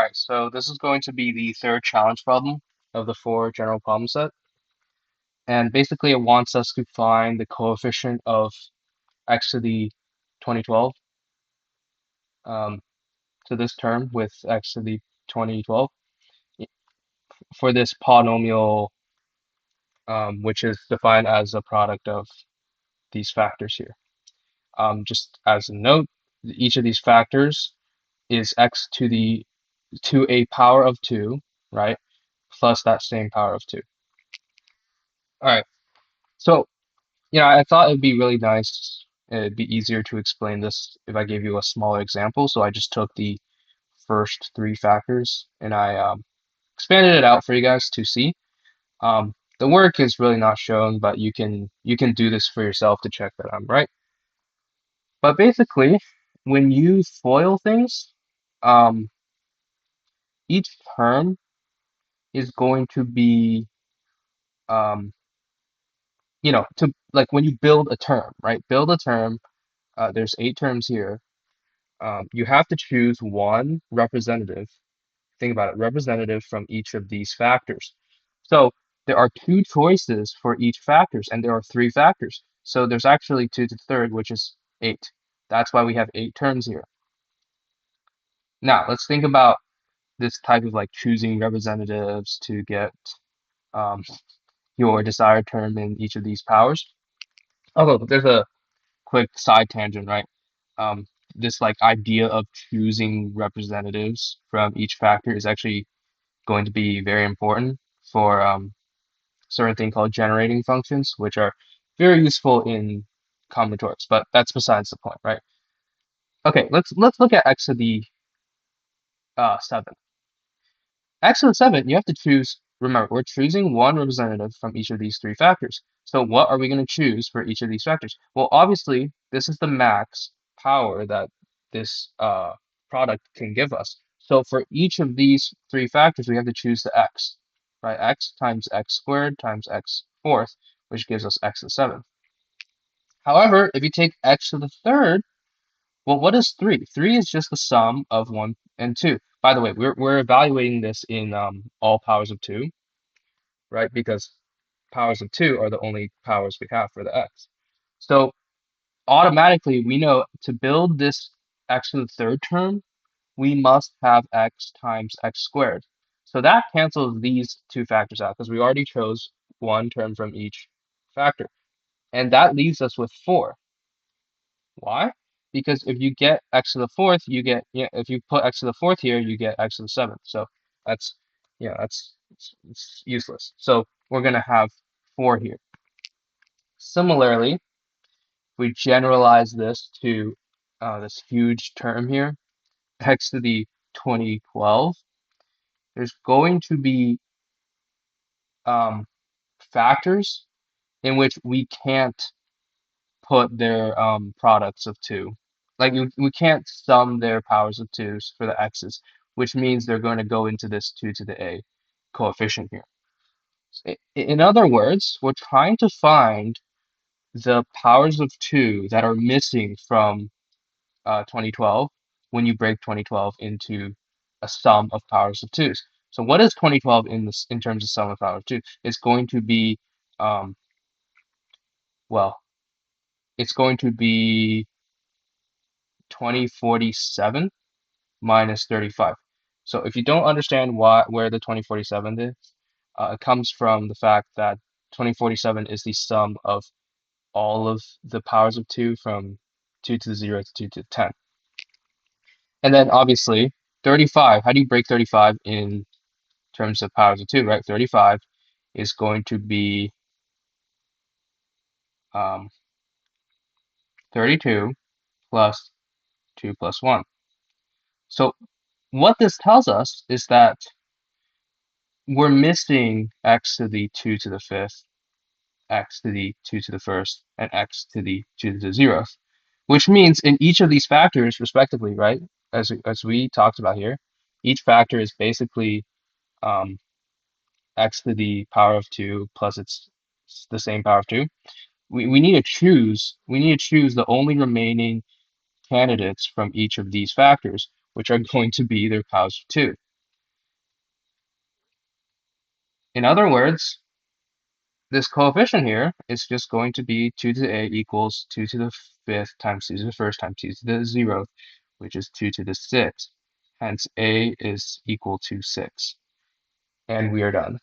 Alright, so this is going to be the third challenge problem of the four general problem set. And basically it wants us to find the coefficient of x to the 2012 um, to this term with x to the 2012 for this polynomial which is defined as a product of these factors here. Just as a note, each of these factors is x to a power of 2, right? Plus that same power of 2. Alright, so I thought it'd be really nice. It'd be easier to explain this if I gave you a smaller example. So I just took the first three factors and I expanded it out for you guys to see. The work is really not shown, but you can do this for yourself to check that I'm right. But basically, when you FOIL things, um, each term is going to be um, to like when you build a term, right? Build a term. There's 8 terms here. You have to choose one representative. Think about it, representative from each of these factors. So there are 2 choices for each factors, and there are 3 factors. So there's actually 2 to the third, which is 8. That's why we have 8 terms here. Now let's think about this type of like choosing representatives to get um, your desired term in each of these powers. Although there's a quick side tangent, right? Um, this like idea of choosing representatives from each factor is actually going to be very important for certain thing called generating functions, which are very useful in combinatorics, but that's besides the point, right? Okay, let's look at x to the 7. X to the 7, you have to choose, remember, we're choosing one representative from each of these 3 factors. So what are we going to choose for each of these factors? Well, obviously, this is the max power that this product can give us. So for each of these 3 factors, we have to choose the x, right? X times x squared times x fourth, which gives us x to the 7th. However, if you take x to the third, well, what is 3? 3 is just the sum of 1 and 2. By the way, we're evaluating this in all powers of 2, right? Because powers of 2 are the only powers we have for the x. So automatically, we know to build this x to the third term, we must have x times x squared. So that cancels these 2 factors out because we already chose one term from each factor. And that leaves us with 4. Why? Because if you get x to the fourth, you get, if you put x to the fourth here, you get x to the 7th. So that's, it's useless. So we're going to have 4 here. Similarly, we generalize this to this huge term here, x to the 2012. There's going to be um, factors in which we can't put their products of 2. Like we can't sum their powers of 2s for the x's, which means they're going to go into this 2 to the a coefficient here. In other words, we're trying to find the powers of 2 that are missing from 2012 when you break 2012 into a sum of powers of 2s. So what is 2012 in terms of sum of powers of 2? It's going to be um, well, it's going to be 2047 minus 35. So if you don't understand where the 2047 is, it comes from the fact that 2047 is the sum of all of the powers of 2 from 2 to the 0 to 2 to the 10. And then obviously 35, how do you break 35 in terms of powers of 2, right? 35 is going to be 32 plus 2 plus 1. So what this tells us is that we're missing x to the 2 to the 5th, x to the 2 to the 1st, and x to the 2 to the 0th, which means in each of these factors, respectively, right, as we talked about here, each factor is basically um, x to the power of 2 plus it's the same power of 2. We need to choose the only remaining candidates from each of these factors, which are going to be their powers of 2. In other words, this coefficient here is just going to be 2 to the a equals 2 to the fifth times 2 to the first times 2 to the zeroth, which is 2 to the sixth. Hence, a is equal to 6. And we are done.